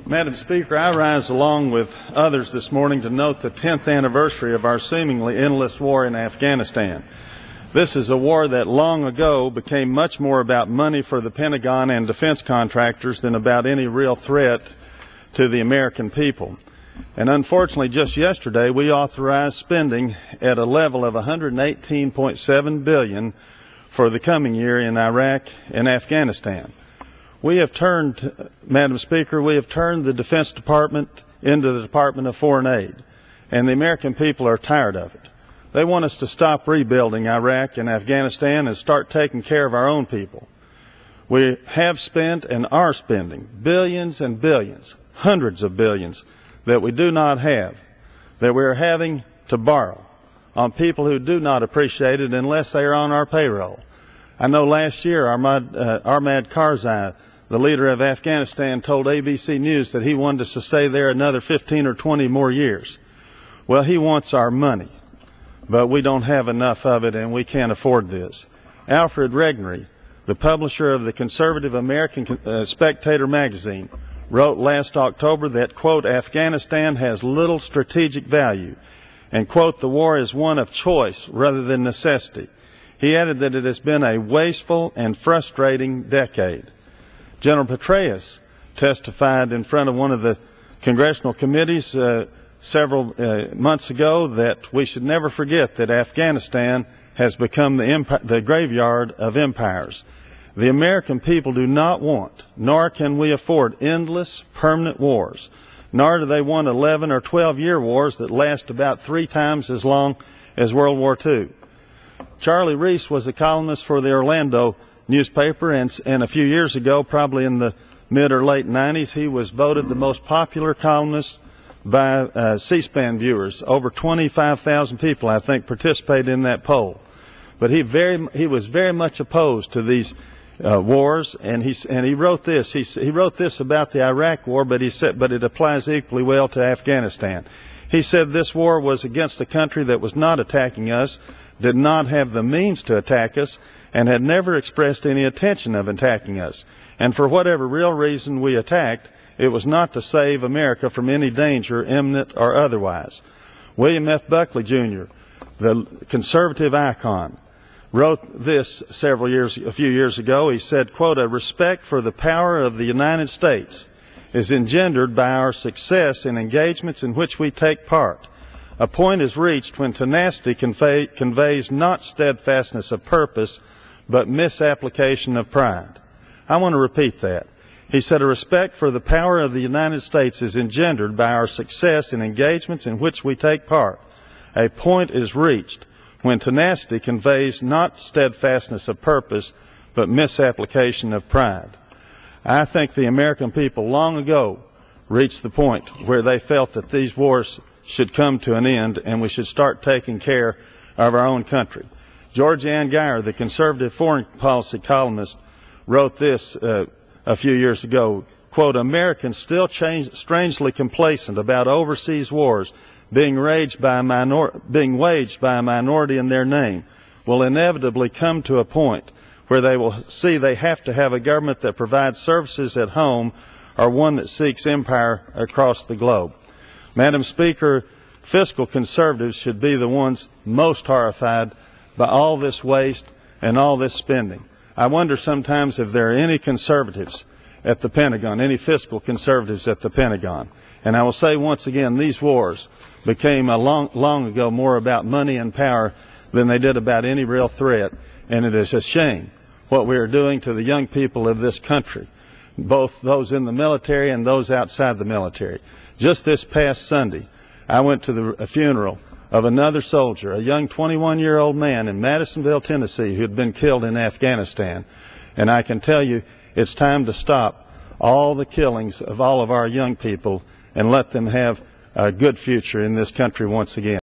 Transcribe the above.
Madam Speaker, I rise along with others this morning to note the 10th anniversary of our seemingly endless war in Afghanistan. This is a war that long ago became much more about money for the Pentagon and defense contractors than about any real threat to the American people. And unfortunately, just yesterday, we authorized spending at a level of $118.7 billion for the coming year in Iraq and Afghanistan. We have turned, Madam Speaker, we have turned the Defense Department into the Department of Foreign Aid, and the American people are tired of it. They want us to stop rebuilding Iraq and Afghanistan and start taking care of our own people. We have spent and are spending billions and billions, hundreds of billions, that we do not have, that we are having to borrow on people who do not appreciate it unless they are on our payroll. I know last year Ahmad Karzai, the leader of Afghanistan, told ABC News that he wanted us to stay there another 15 or 20 more years. Well, he wants our money, but we don't have enough of it and we can't afford this. Alfred Regnery, the publisher of the conservative American Spectator magazine, wrote last October that, quote, Afghanistan has little strategic value, and, quote, the war is one of choice rather than necessity. He added that it has been a wasteful and frustrating decade. General Petraeus testified in front of one of the congressional committees several months ago that we should never forget that Afghanistan has become the graveyard of empires. The American people do not want, nor can we afford, endless, permanent wars, nor do they want 11 or 12-year wars that last about 3 times as long as World War II. Charlie Reese was a columnist for the Orlando newspaper, and a few years ago, probably in the mid or late 90s, he was voted the most popular columnist by C-SPAN viewers. Over 25,000 people, I think, participated in that poll. But he was very much opposed to these wars, and he wrote this. He wrote this about the Iraq war, but he said, but it applies equally well to Afghanistan. He said this war was against a country that was not attacking us, did not have the means to attack us, and had never expressed any intention of attacking us. And for whatever real reason we attacked, it was not to save America from any danger, imminent or otherwise. William F. Buckley, Jr., the conservative icon, wrote this a few years ago. He said, quote, a respect for the power of the United States is engendered by our success in engagements in which we take part. A point is reached when tenacity conveys not steadfastness of purpose, but misapplication of pride. I want to repeat that. He said, a respect for the power of the United States is engendered by our success in engagements in which we take part. A point is reached when tenacity conveys not steadfastness of purpose, but misapplication of pride. I think the American people long ago reached the point where they felt that these wars should come to an end and we should start taking care of our own country. George Ann Geyer, the conservative foreign policy columnist, wrote this a few years ago, quote, Americans still strangely complacent about overseas wars being waged by a minority in their name will inevitably come to a point where they will see they have to have a government that provides services at home or one that seeks empire across the globe. Madam Speaker, fiscal conservatives should be the ones most horrified by all this waste and all this spending. I wonder sometimes if there are any conservatives at the Pentagon, any fiscal conservatives at the Pentagon. And I will say once again, these wars became long ago more about money and power than they did about any real threat. And it is a shame what we are doing to the young people of this country, both those in the military and those outside the military. Just this past Sunday, I went to a funeral of another soldier, a young 21-year-old man in Madisonville, Tennessee, who had been killed in Afghanistan. And I can tell you, it's time to stop all the killings of all of our young people and let them have a good future in this country once again.